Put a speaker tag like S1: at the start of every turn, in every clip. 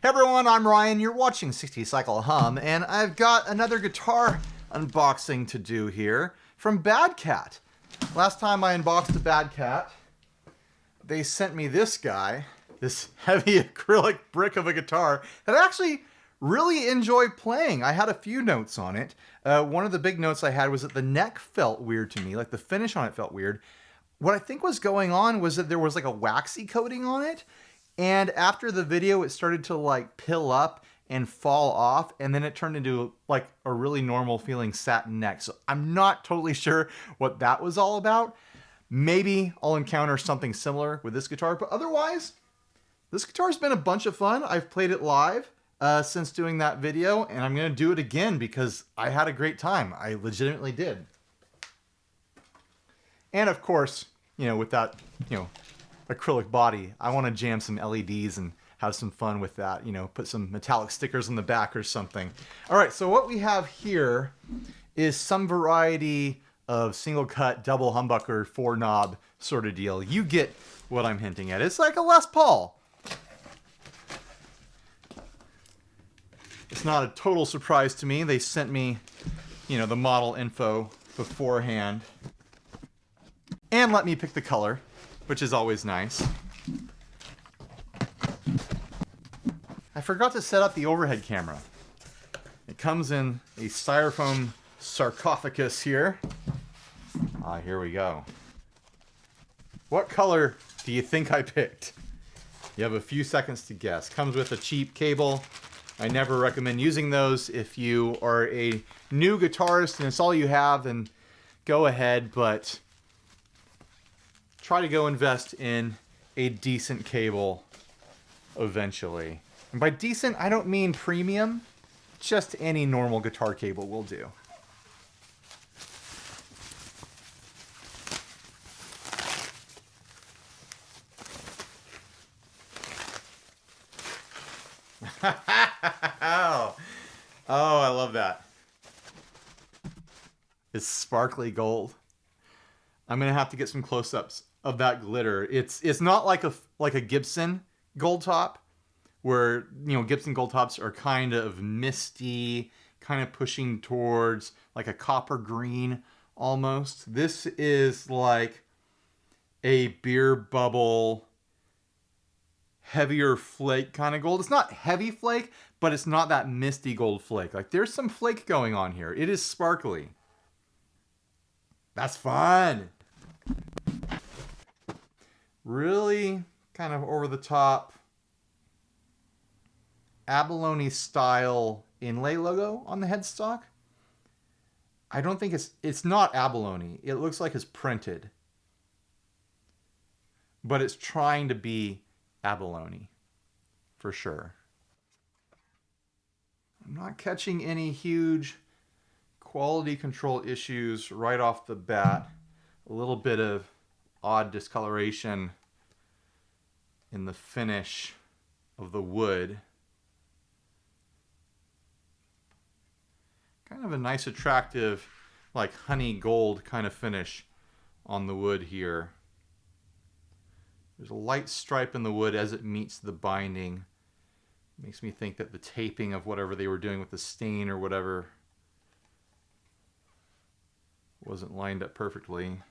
S1: Hey everyone, I'm Ryan, you're watching 60 Cycle Hum, and I've got another guitar unboxing to do here from Badcat. Last time I unboxed a Badcat, they sent me this guy, this heavy acrylic brick of a guitar that I actually really enjoy playing. I had a few notes on it. One of the big notes I had was that the neck felt weird to me, like the finish on it felt weird. What I think was going on was that there was like a waxy coating on it, and after the video it started to like pill up and fall off, and then it turned into like a really normal feeling satin neck. So I'm not totally sure what that was all about. Maybe I'll encounter something similar with this guitar, but otherwise, this guitar's been a bunch of fun. I've played it live since doing that video, and I'm gonna do it again because I had a great time. I legitimately did. And of course, you know, with that, you know, acrylic body, I want to jam some LEDs and have some fun with that, you know, put some metallic stickers on the back or something. All right, so what we have here is some variety of single cut, double humbucker, 4-knob sort of deal. You get what I'm hinting at. It's like a Les Paul. It's not a total surprise to me. They sent me, you know, the model info beforehand and let me pick the color, which is always nice. I forgot to set up the overhead camera. It comes in a styrofoam sarcophagus here. Here we go. What color do you think I picked? You have a few seconds to guess. Comes with a cheap cable. I never recommend using those. If you are a new guitarist and it's all you have, then go ahead, but try to go invest in a decent cable eventually. And by decent, I don't mean premium. Just any normal guitar cable will do. Oh, I love that. It's sparkly gold. I'm gonna have to get some close-ups of that glitter. It's not like a Gibson gold top, where, you know, Gibson gold tops are kind of misty, kind of pushing towards like a copper green almost. This is like a beer bubble, heavier flake kind of gold. It's not heavy flake, but it's not that misty gold flake. Like, there's some flake going on here. It is sparkly. That's fun. Really kind of over the top abalone style inlay logo on the headstock. I don't think it's not abalone. It looks like it's printed, but it's trying to be abalone for sure. I'm not catching any huge quality control issues right off the bat. A little bit of odd discoloration in the finish of the wood. Kind of a nice, attractive, like honey gold kind of finish on the wood here. There's a light stripe in the wood as it meets the binding. Makes me think that the taping of whatever they were doing with the stain or whatever wasn't lined up perfectly.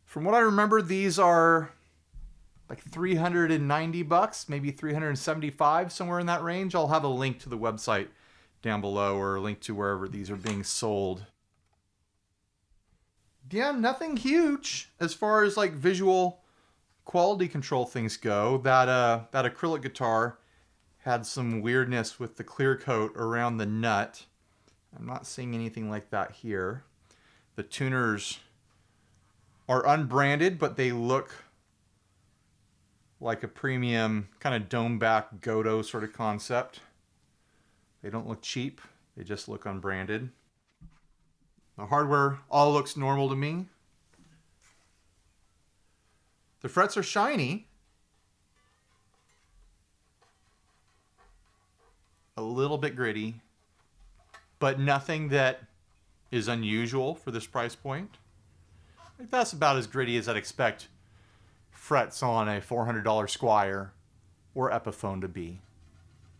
S1: From what I remember, these are like 390 bucks, maybe 375, somewhere in that range. I'll have a link to the website down below, or a link to wherever these are being sold. Yeah, nothing huge as far as like visual quality control things go. That acrylic guitar had some weirdness with the clear coat around the nut. I'm not seeing anything like that here. The tuners are unbranded, but they look like a premium kind of dome back Godo sort of concept. They don't look cheap. They just look unbranded. The hardware all looks normal to me. The frets are shiny. A little bit gritty, but nothing that is unusual for this price point. I think that's about as gritty as I'd expect frets on a $400 Squire or Epiphone to be.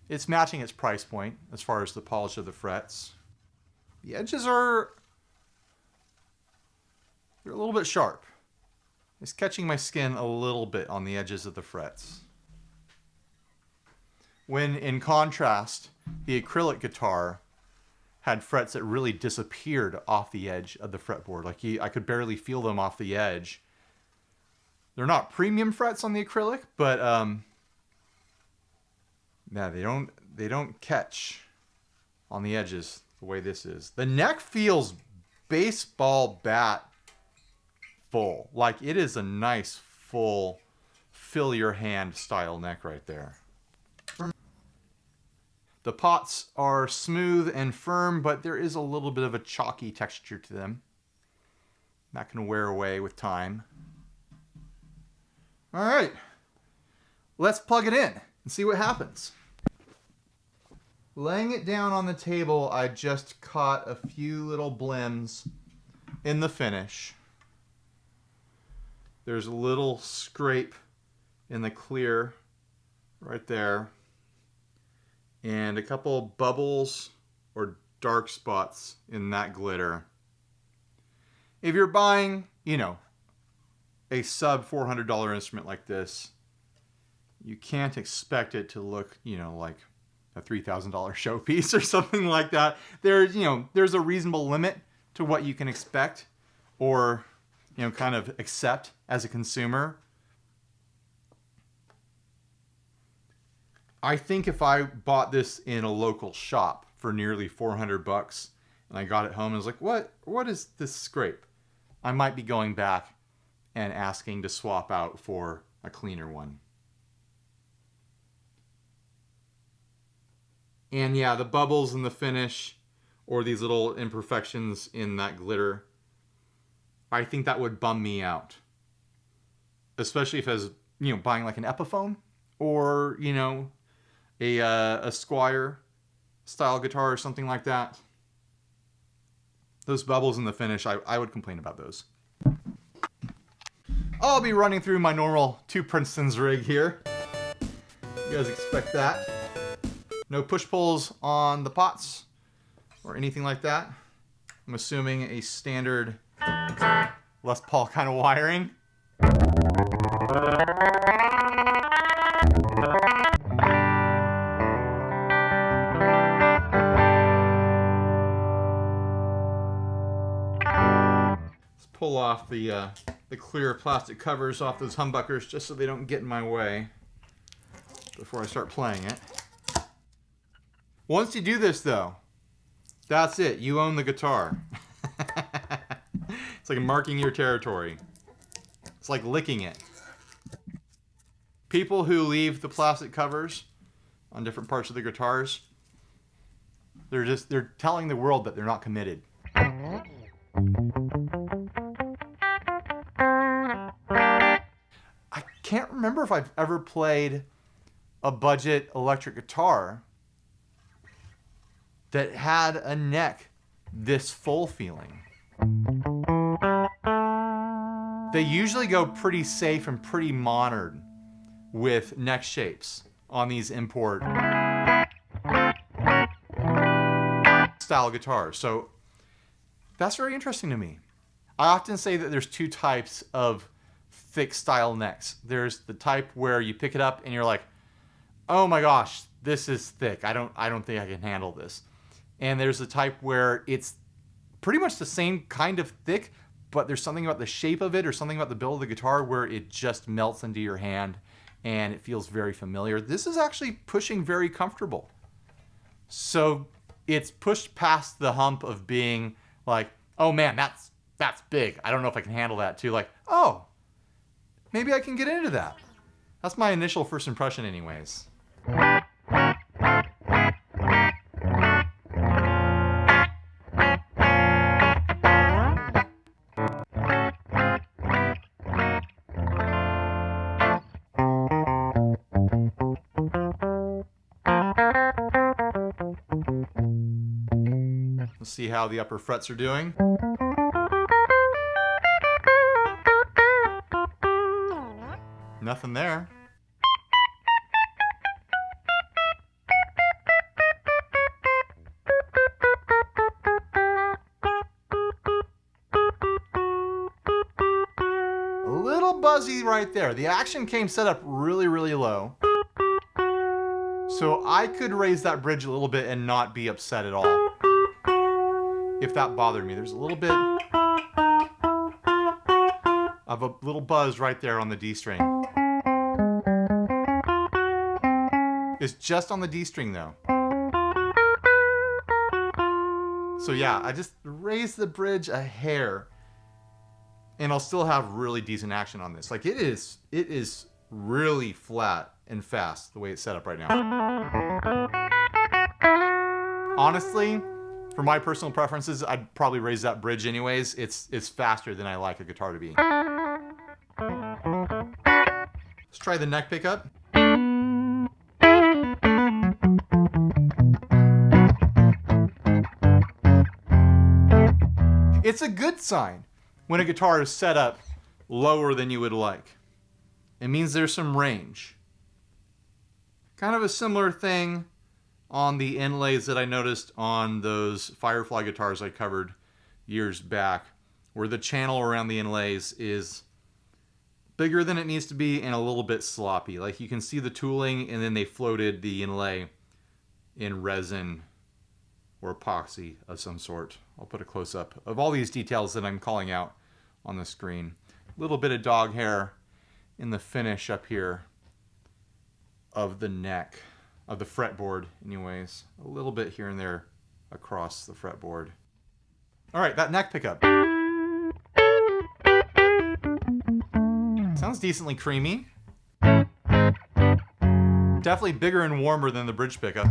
S1: It's matching its price point as far as the polish of the frets. The edges are they're a little bit sharp. It's catching my skin a little bit on the edges of the frets. When in contrast, the acrylic guitar had frets that really disappeared off the edge of the fretboard. Like I could barely feel them off the edge. They're not premium frets on the acrylic, but yeah, they don't catch on the edges the way this is. The neck feels baseball bat full. Like it is a nice full fill your hand style neck right there. The pots are smooth and firm, but there is a little bit of a chalky texture to them. That can wear away with time. All right, let's plug it in and see what happens. Laying it down on the table, I just caught a few little blims in the finish. There's a little scrape in the clear right there, and a couple bubbles or dark spots in that glitter. If you're buying, a sub $400 instrument like this, you can't expect it to look, like a $3,000 showpiece or something like that. There's a reasonable limit to what you can expect or, kind of accept as a consumer. I think if I bought this in a local shop for nearly $400 and I got it home and was like, what is this scrape? I might be going back and asking to swap out for a cleaner one. And yeah, the bubbles in the finish or these little imperfections in that glitter, I think that would bum me out. Especially if I was, buying like an Epiphone or, a Squire style guitar or something like that. Those bubbles in the finish, I would complain about those. I'll be running through my normal 2 Princeton's rig here. You guys expect that. No push-pulls on the pots or anything like that. I'm assuming a standard Les Paul kind of wiring. Let's pull off the clear plastic covers off those humbuckers just so they don't get in my way before I start playing it. Once you do this though, that's it. You own the guitar. It's like marking your territory. It's like licking it. People who leave the plastic covers on different parts of the guitars, they're telling the world that they're not committed. I can't remember if I've ever played a budget electric guitar that had a neck this full feeling. They usually go pretty safe and pretty modern with neck shapes on these import style guitars. So that's very interesting to me. I often say that there's 2 types of thick style necks. There's the type where you pick it up and you're like, oh my gosh, this is thick. I don't think I can handle this. And there's the type where it's pretty much the same kind of thick, but there's something about the shape of it or something about the build of the guitar where it just melts into your hand and it feels very familiar. This is actually pushing very comfortable. So it's pushed past the hump of being like, oh man, that's big. I don't know if I can handle that, to like, oh, maybe I can get into that. That's my initial first impression anyways. Let's see how the upper frets are doing. Nothing there. A little buzzy right there. The action came set up really, really low. So I could raise that bridge a little bit and not be upset at all. If that bothered me. There's a little bit of a little buzz right there on the D string. It's just on the D string though. So yeah, I just raised the bridge a hair and I'll still have really decent action on this. Like it is really flat and fast the way it's set up right now. Honestly, for my personal preferences, I'd probably raise that bridge anyways. It's faster than I like a guitar to be. Let's try the neck pickup. It's a good sign when a guitar is set up lower than you would like. It means there's some range. Kind of a similar thing on the inlays that I noticed on those Firefly guitars I covered years back, where the channel around the inlays is bigger than it needs to be and a little bit sloppy. Like you can see the tooling and then they floated the inlay in resin or epoxy of some sort. I'll put a close-up of all these details that I'm calling out on the screen. A little bit of dog hair in the finish up here of the neck, of the fretboard anyways. A little bit here and there across the fretboard. All right, that neck pickup. Sounds decently creamy. Definitely bigger and warmer than the bridge pickup.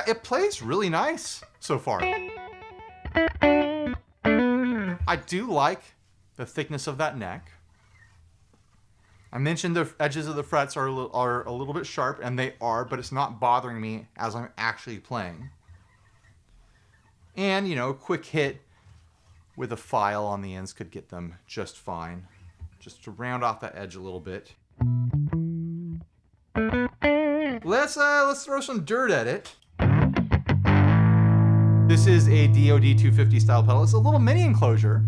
S1: It plays really nice so far. I do like the thickness of that neck. I mentioned the edges of the frets are a little bit sharp, and they are, but it's not bothering me as I'm actually playing. And, you know, a quick hit with a file on the ends could get them just fine. Just to round off that edge a little bit. Let's throw some dirt at it. This is a DoD 250 style pedal. It's a little mini enclosure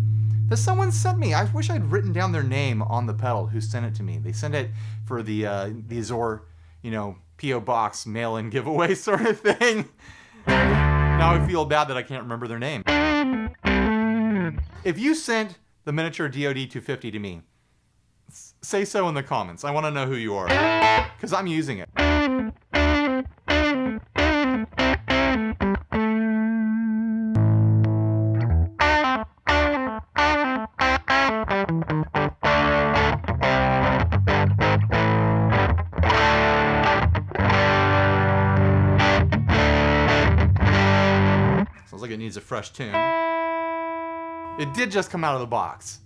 S1: that someone sent me. I wish I'd written down their name on the pedal who sent it to me. They sent it for the Azor, you know, P.O. Box mail-in giveaway sort of thing. Now I feel bad that I can't remember their name. If you sent the miniature DoD 250 to me, say so in the comments. I want to know who you are, because I'm using it. Sounds like it needs a fresh tune. It did just come out of the box.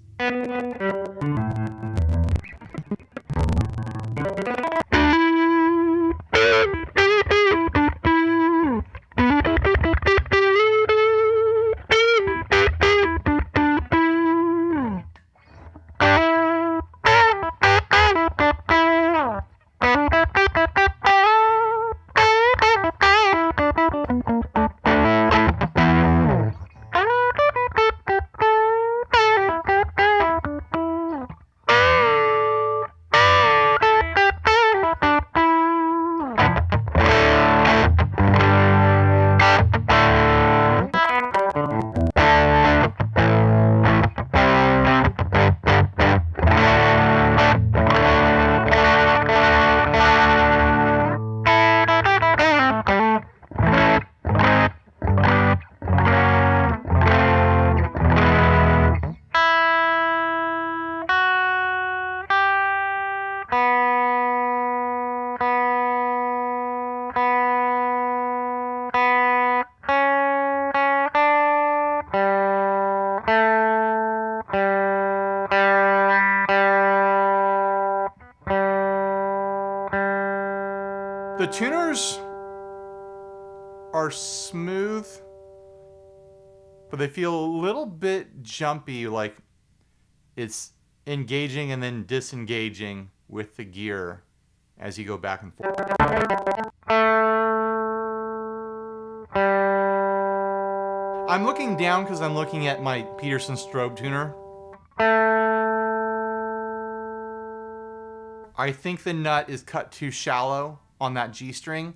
S1: The tuners are smooth, but they feel a little bit jumpy, like it's engaging and then disengaging with the gear as you go back and forth. I'm looking down because I'm looking at my Peterson strobe tuner. I think the nut is cut too shallow on that G string,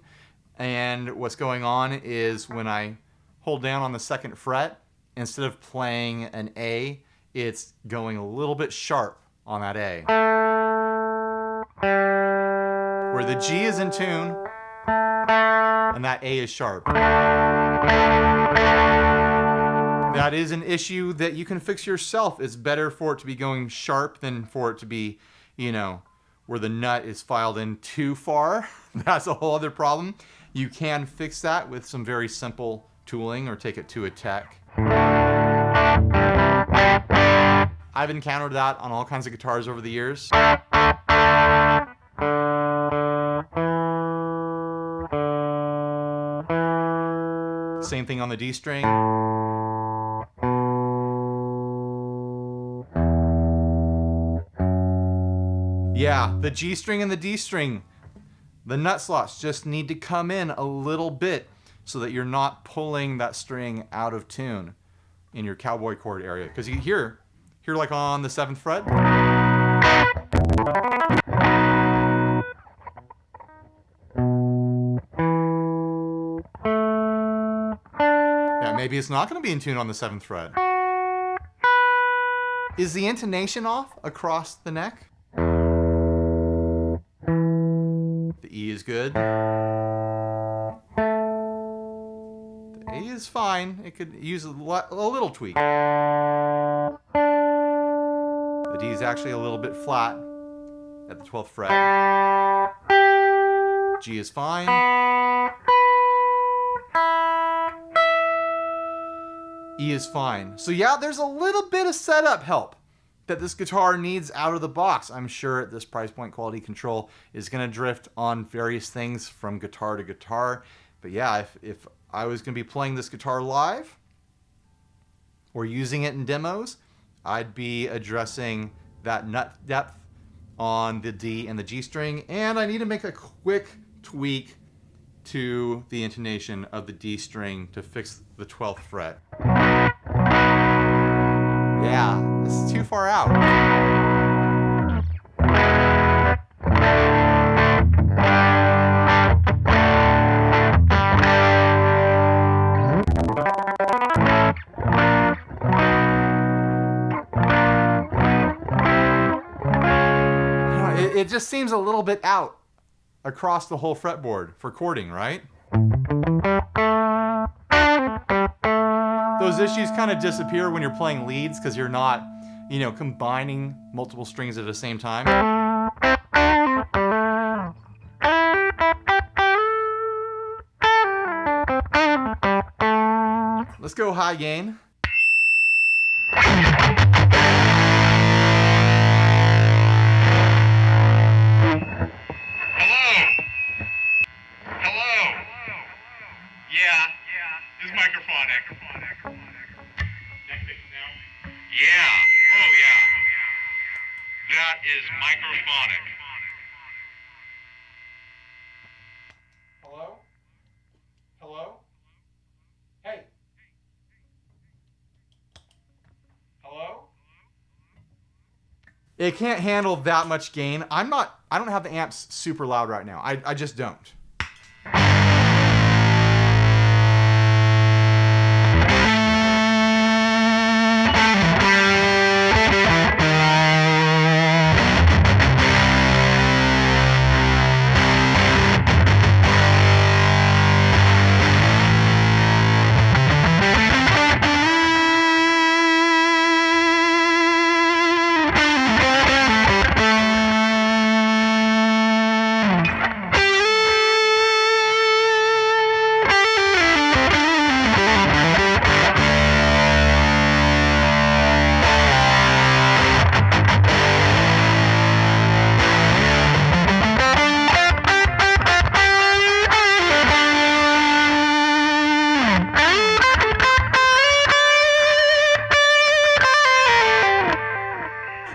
S1: and what's going on is when I hold down on the second fret, instead of playing an A, it's going a little bit sharp on that A. Where the G is in tune, and that A is sharp. That is an issue that you can fix yourself. It's better for it to be going sharp than for it to be, you know, where the nut is filed in too far. That's a whole other problem. You can fix that with some very simple tooling or take it to a tech. I've encountered that on all kinds of guitars over the years. Same thing on the D string. Yeah, the G string and the D string, the nut slots just need to come in a little bit so that you're not pulling that string out of tune in your cowboy chord area. Because you hear like on the 7th fret. Yeah, maybe it's not going to be in tune on the 7th fret. Is the intonation off across the neck? The E is good. The A is fine. It could use a little tweak. The D is actually a little bit flat at the 12th fret. G is fine. E is fine. So yeah, there's a little bit of setup help that this guitar needs out of the box. I'm sure at this price point, quality control is gonna drift on various things from guitar to guitar. But yeah, if I was gonna be playing this guitar live or using it in demos, I'd be addressing that nut depth on the D and the G string, and I need to make a quick tweak to the intonation of the D string to fix the 12th fret. Yeah, this is too far out. It just seems a little bit out across the whole fretboard for chording, right? Those issues kind of disappear when you're playing leads because you're not, you know, combining multiple strings at the same time. Let's go high gain.
S2: This is microphonic. Yeah. Oh, yeah. That is microphonic.
S1: Hello? Hello? Hey. Hello? It can't handle that much gain. I don't have the amps super loud right now. I just don't.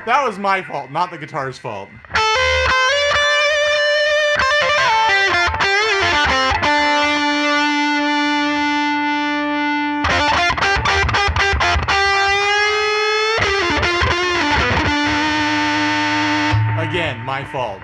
S1: That was my fault, not the guitar's fault. Again, my fault.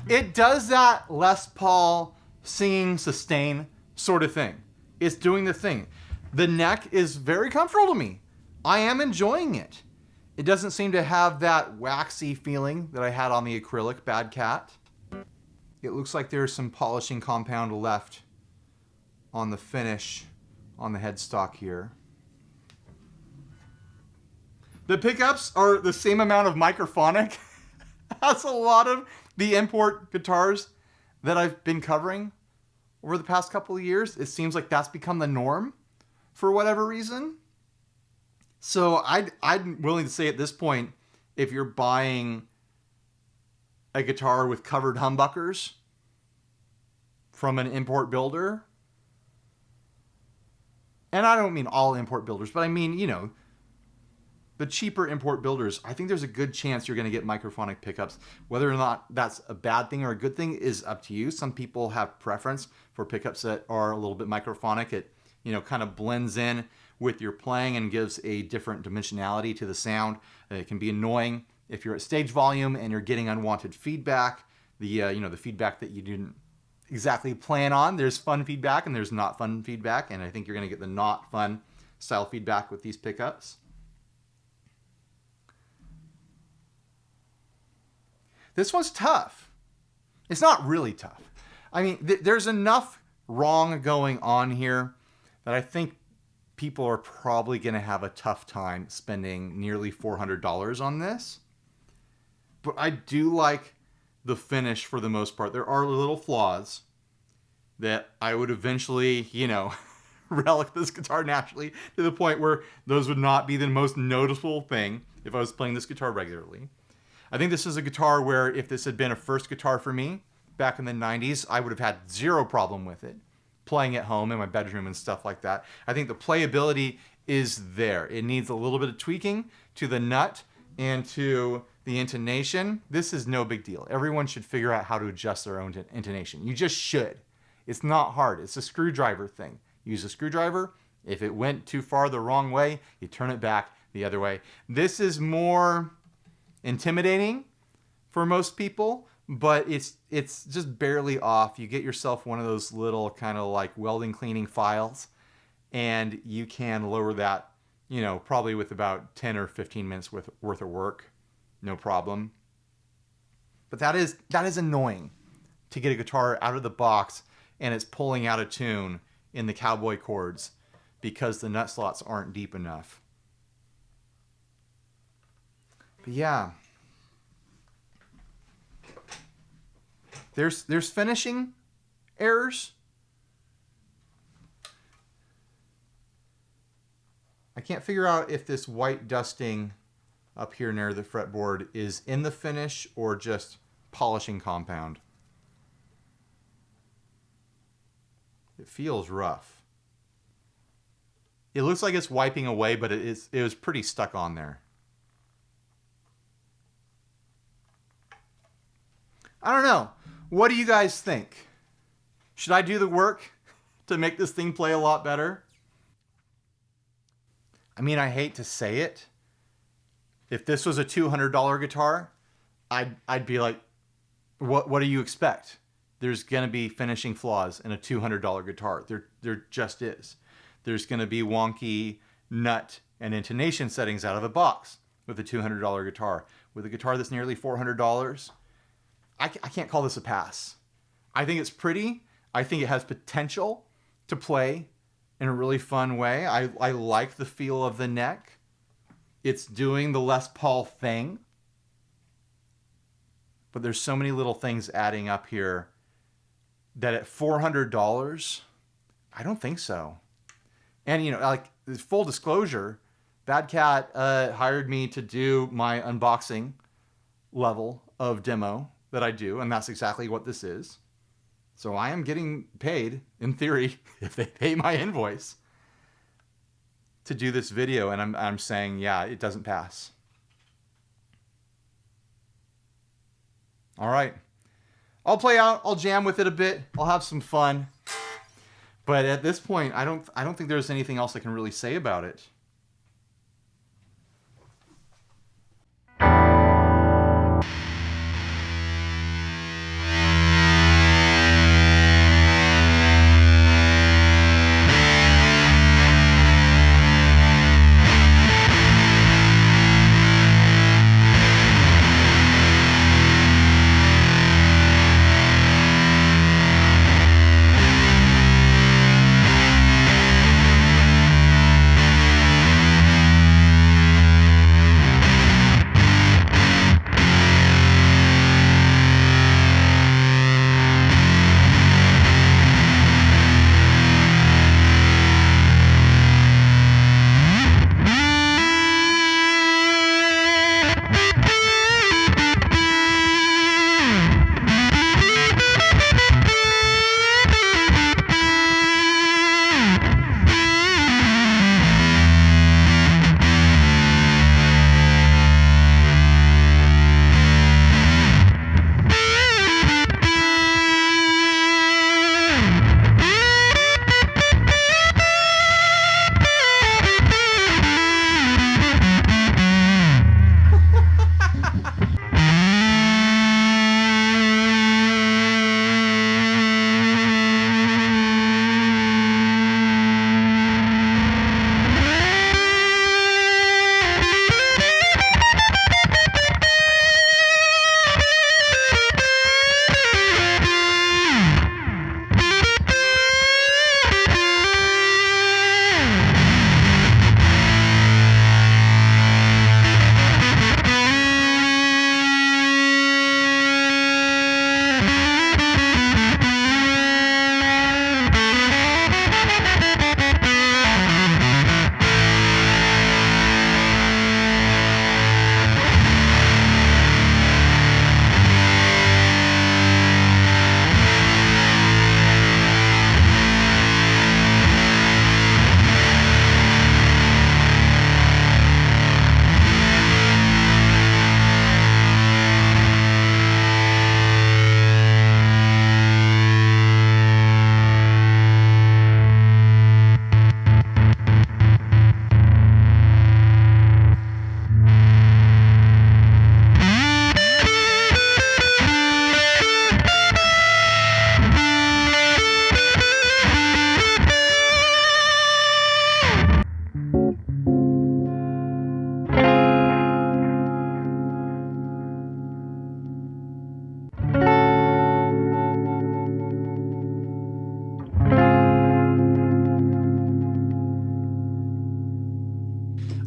S1: It does that Les Paul singing sustain sort of thing. It's doing the thing. The neck is very comfortable to me. I am enjoying it. It doesn't seem to have that waxy feeling that I had on the acrylic Badcat. It looks like there's some polishing compound left on the finish on the headstock here. The pickups are the same amount of microphonic as a lot of the import guitars that I've been covering over the past couple of years. It seems like that's become the norm for whatever reason. So I'm willing to say at this point, if you're buying a guitar with covered humbuckers from an import builder, and I don't mean all import builders, but I mean, you know, the cheaper import builders, I think there's a good chance you're going to get microphonic pickups. Whether or not that's a bad thing or a good thing is up to you. Some people have preference for pickups that are a little bit microphonic. It, you know, kind of blends in with your playing and gives a different dimensionality to the sound. It can be annoying if you're at stage volume and you're getting unwanted feedback. The feedback that you didn't exactly plan on. There's fun feedback and there's not fun feedback, and I think you're going to get the not fun style feedback with these pickups. This one's tough. It's not really tough. I mean, there's enough wrong going on here that I think people are probably going to have a tough time spending nearly $400 on this. But I do like the finish for the most part. There are little flaws that I would eventually, you know, relic this guitar naturally to the point where those would not be the most noticeable thing if I was playing this guitar regularly. I think this is a guitar where if this had been a first guitar for me back in the 90s, I would have had zero problem with it. Playing at home in my bedroom and stuff like that. I think the playability is there. It needs a little bit of tweaking to the nut and to the intonation. This is no big deal. Everyone should figure out how to adjust their own intonation. You just should. It's not hard. It's a screwdriver thing. Use a screwdriver. If it went too far the wrong way, you turn it back the other way. This is more intimidating for most people, but it's just barely off. You get yourself one of those little kind of like welding cleaning files, and you can lower that, you know, probably with about 10 or 15 minutes worth of work, no problem. But that is annoying to get a guitar out of the box and it's pulling out of tune in the cowboy chords because the nut slots aren't deep enough. But yeah, there's finishing errors. I can't figure out if this white dusting up here near the fretboard is in the finish or just polishing compound. It feels rough. It looks like it's wiping away, but it was pretty stuck on there. I don't know. What do you guys think? Should I do the work to make this thing play a lot better? I mean, I hate to say it. If this was a $200 guitar, I'd be like, what do you expect? There's going to be finishing flaws in a $200 guitar. There just is. There's going to be wonky nut and intonation settings out of the box with a $200 guitar. With a guitar that's nearly $400, I can't call this a pass. I think it's pretty. I think it has potential to play in a really fun way. I like the feel of the neck. It's doing the Les Paul thing. But there's so many little things adding up here that at $400, I don't think so. And, you know, like, full disclosure, Badcat hired me to do my unboxing level of demo that I do, and that's exactly what this is. So I am getting paid, in theory, if they pay my invoice, to do this video, and I'm saying, yeah, it doesn't pass. All right. I'll play out, I'll jam with it a bit, I'll have some fun. But at this point, I don't think there's anything else I can really say about it.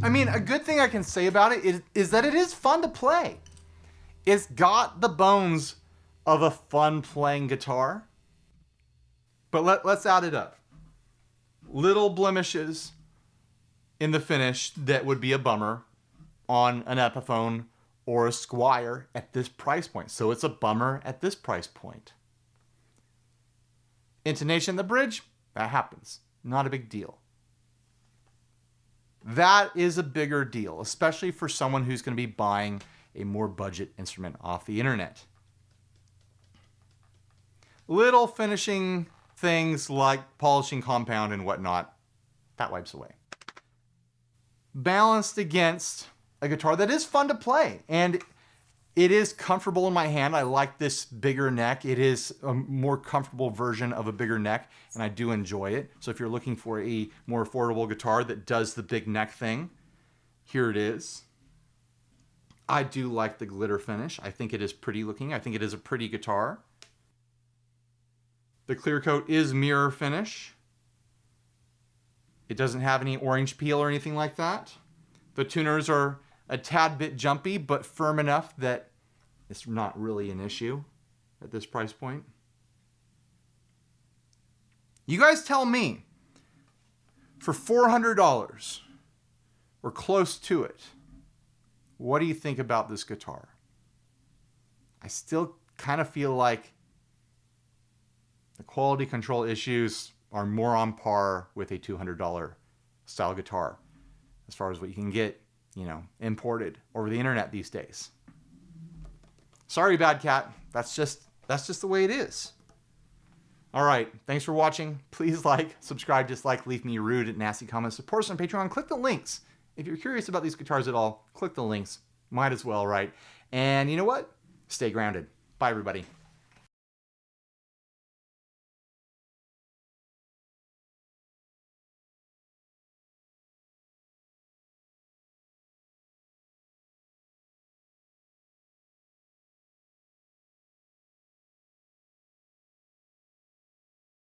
S1: I mean, a good thing I can say about it is that it is fun to play. It's got the bones of a fun playing guitar. But let's add it up. Little blemishes in the finish that would be a bummer on an Epiphone or a Squier at this price point. So it's a bummer at this price point. Intonation in the bridge, that happens. Not a big deal. That is a bigger deal, especially for someone who's going to be buying a more budget instrument off the internet. Little finishing things like polishing compound and whatnot, that wipes away. Balanced against a guitar that is fun to play, and it is comfortable in my hand. I like this bigger neck. It is a more comfortable version of a bigger neck, and I do enjoy it. So if you're looking for a more affordable guitar that does the big neck thing, here it is. I do like the glitter finish. I think it is pretty looking. I think it is a pretty guitar. The clear coat is mirror finish. It doesn't have any orange peel or anything like that. The tuners are a tad bit jumpy, but firm enough that it's not really an issue at this price point. You guys tell me, for $400, or close to it, what do you think about this guitar? I still kind of feel like the quality control issues are more on par with a $200 style guitar as far as what you can get, imported over the internet these days. Sorry, Badcat. That's just the way it is. All right. Thanks for watching. Please like, subscribe, dislike, leave me rude and nasty comments. Support us on Patreon. Click the links. If you're curious about these guitars at all, click the links. Might as well, right? And you know what? Stay grounded. Bye, everybody.